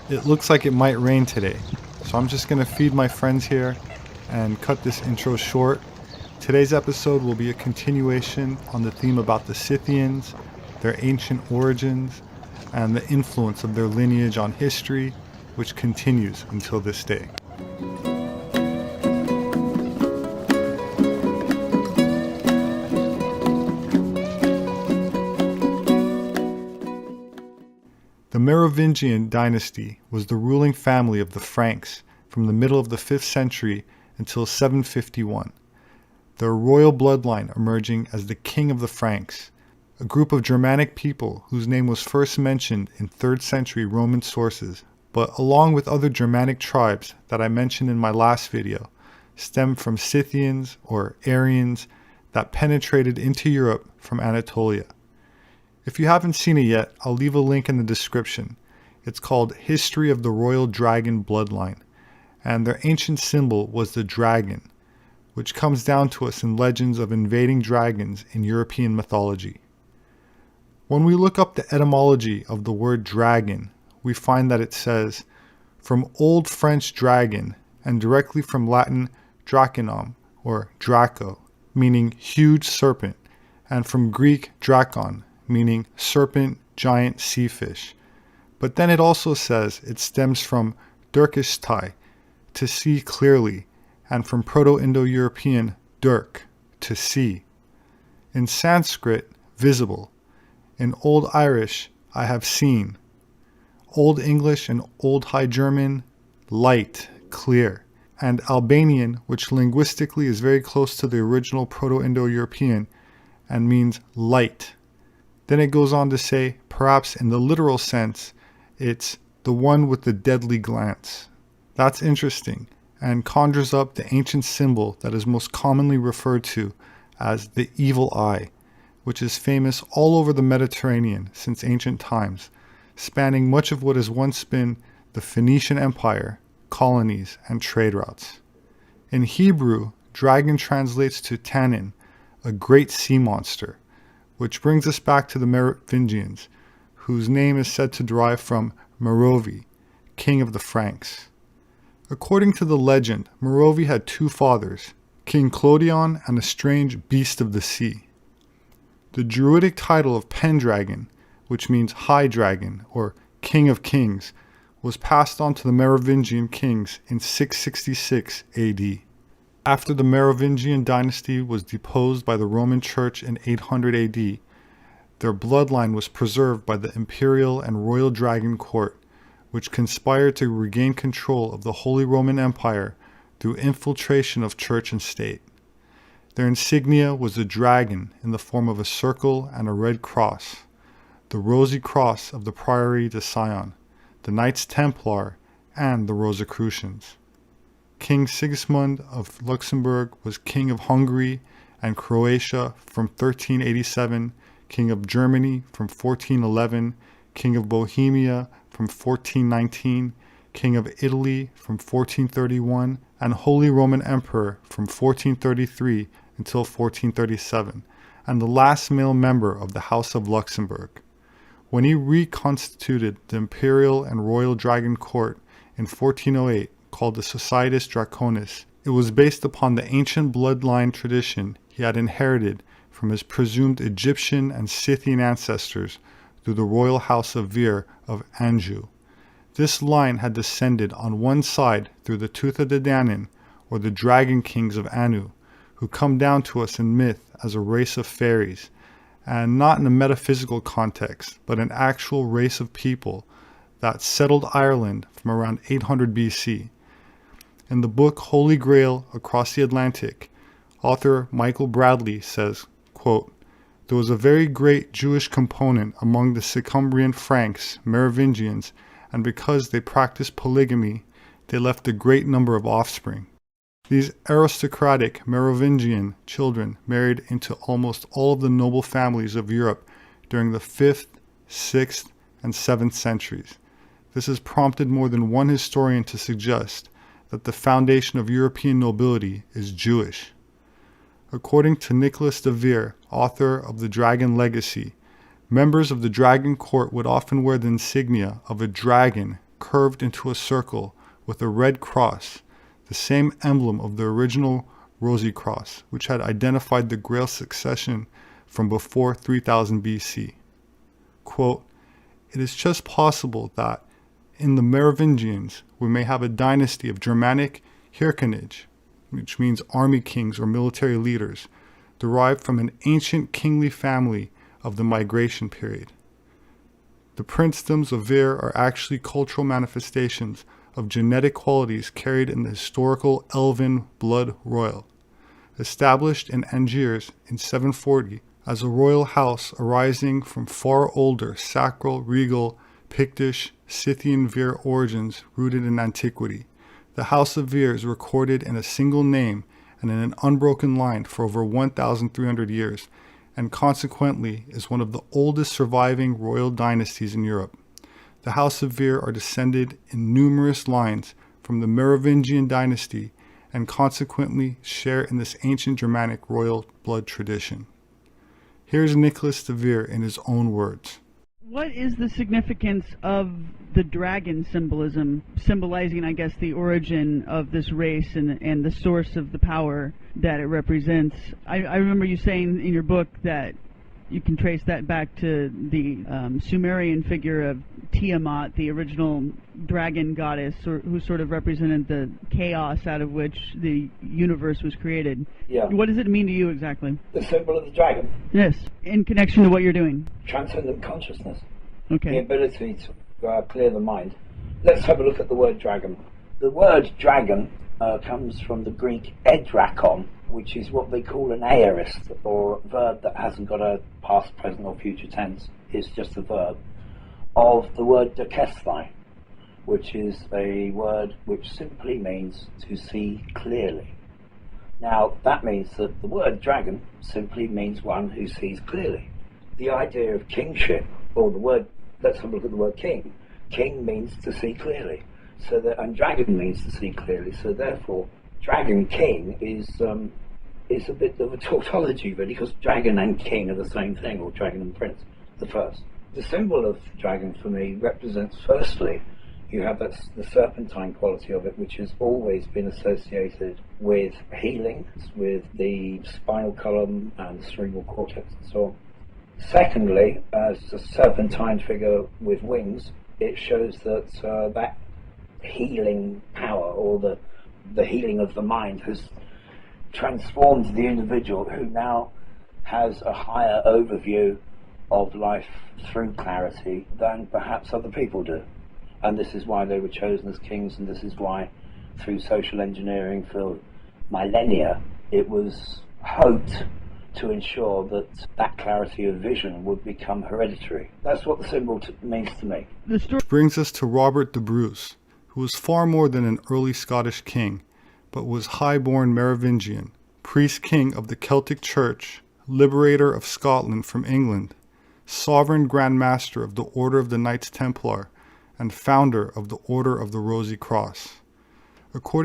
It looks like it might rain today, so I'm just gonna feed my friends here and cut this intro short. Today's episode will be a continuation on the theme about the Scythians, their ancient origins, and the influence of their lineage on history, which continues until this day. The Merovingian dynasty was the ruling family of the Franks from the middle of the 5th century until 751. Their royal bloodline emerging as the King of the Franks, a group of Germanic people whose name was first mentioned in 3rd century Roman sources, but along with other Germanic tribes that I mentioned in my last video, stemmed from Scythians or Aryans that penetrated into Europe from Anatolia. If you haven't seen it yet, I'll leave a link in the description. It's called History of the Royal Dragon Bloodline, and their ancient symbol was the dragon, which comes down to us in legends of invading dragons in European mythology. When we look up the etymology of the word dragon, we find that it says, from Old French dragon, and directly from Latin draconum, or draco, meaning huge serpent, and from Greek drakon, meaning serpent, giant sea fish. But then it also says it stems from durkishtai, to see clearly, and from Proto-Indo-European durk, to see. In Sanskrit, visible. In Old Irish, I have seen. Old English and Old High German, light, clear. And Albanian, which linguistically is very close to the original Proto-Indo-European and means light. Then it goes on to say, perhaps in the literal sense, it's the one with the deadly glance. That's interesting, and conjures up the ancient symbol that is most commonly referred to as the evil eye, which is famous all over the Mediterranean since ancient times, spanning much of what has once been the Phoenician Empire, colonies, and trade routes. In Hebrew, dragon translates to tannin, a great sea monster, which brings us back to the Merovingians, whose name is said to derive from Merovi, king of the Franks. According to the legend, Merovi had two fathers, King Clodion and a strange beast of the sea. The druidic title of Pendragon, which means high dragon or king of kings, was passed on to the Merovingian kings in 666 AD. After the Merovingian dynasty was deposed by the Roman Church in 800 AD, their bloodline was preserved by the imperial and royal dragon court, which conspired to regain control of the Holy Roman Empire through infiltration of church and state. Their insignia was a dragon in the form of a circle and a red cross, the rosy cross of the Priory de Sion, the Knights Templar, and the Rosicrucians. King Sigismund of Luxembourg was king of Hungary and Croatia from 1387, king of Germany from 1411, king of Bohemia from 1419, king of Italy from 1431, and Holy Roman Emperor from 1433 until 1437, and the last male member of the House of Luxembourg. When he reconstituted the imperial and royal dragon court in 1408, called the Societas Draconis, it was based upon the ancient bloodline tradition he had inherited from his presumed Egyptian and Scythian ancestors through the royal house of Vir of Anjou. This line had descended on one side through the Tuatha De Danann, or the dragon kings of Anu, who come down to us in myth as a race of fairies, and not in a metaphysical context, but an actual race of people that settled Ireland from around 800 BC. In the book Holy Grail Across the Atlantic, author Michael Bradley says, quote, there was a very great Jewish component among the Sicumbrian Franks, Merovingians, and because they practiced polygamy, they left a great number of offspring. These aristocratic Merovingian children married into almost all of the noble families of Europe during the 5th, 6th, and 7th centuries. This has prompted more than one historian to suggest that the foundation of European nobility is Jewish. According to Nicholas de Vere, author of The Dragon Legacy, members of the dragon court would often wear the insignia of a dragon curved into a circle with a red cross, the same emblem of the original rosy cross, which had identified the Grail succession from before 3000 BC. Quote, "It is just possible that in the Merovingians we may have a dynasty of Germanic Hirconage, which means army kings or military leaders, derived from an ancient kingly family of the migration period. The princedoms of Vir are actually cultural manifestations of genetic qualities carried in the historical elven blood royal. Established in Angers in 740 as a royal house arising from far older sacral, regal, Pictish, Scythian Vir origins rooted in antiquity, the House of Vir is recorded in a single name and in an unbroken line for over 1,300 years, and consequently is one of the oldest surviving royal dynasties in Europe. The House of Vir are descended in numerous lines from the Merovingian dynasty and consequently share in this ancient Germanic royal blood tradition." Here's Nicholas de Vir in his own words. What is the significance of the dragon symbolism, symbolizing, I guess, the origin of this race and the source of the power that it represents? I remember you saying in your book that you can trace that back to the Sumerian figure of Tiamat, the original dragon goddess, who sort of represented the chaos out of which the universe was created. Yeah. What does it mean to you exactly? The symbol of the dragon. Yes, in connection to what you're doing. Transcendent consciousness. Okay. The ability to clear the mind. Let's have a look at the word dragon. The word dragon comes from the Greek edrakon, which is what they call an aorist, or a verb that hasn't got a past, present or future tense. It's just a verb, of the word dokesthai, which is a word which simply means to see clearly. Now, that means that the word dragon simply means one who sees clearly. The idea of kingship, or the word, let's have a look at the word king. King means to see clearly, and dragon means to see clearly. So therefore, dragon king is a bit of a tautology, really, because dragon and king are the same thing, or dragon and prince, the first. The symbol of dragon for me represents, firstly, you have the serpentine quality of it, which has always been associated with healing, with the spinal column and the cerebral cortex and so on. Secondly, as a serpentine figure with wings, it shows that that healing power, or the healing of the mind, has transformed the individual, who now has a higher overview of life through clarity than perhaps other people do. And this is why they were chosen as kings, and this is why, through social engineering for millennia, it was hoped to ensure that that clarity of vision would become hereditary. That's what the symbol means to me. Which brings us to Robert de Bruce, who was far more than an early Scottish king, but was high-born Merovingian, priest-king of the Celtic Church, liberator of Scotland from England, sovereign Grand Master of the Order of the Knights Templar, and founder of the Order of the Rosy Cross. According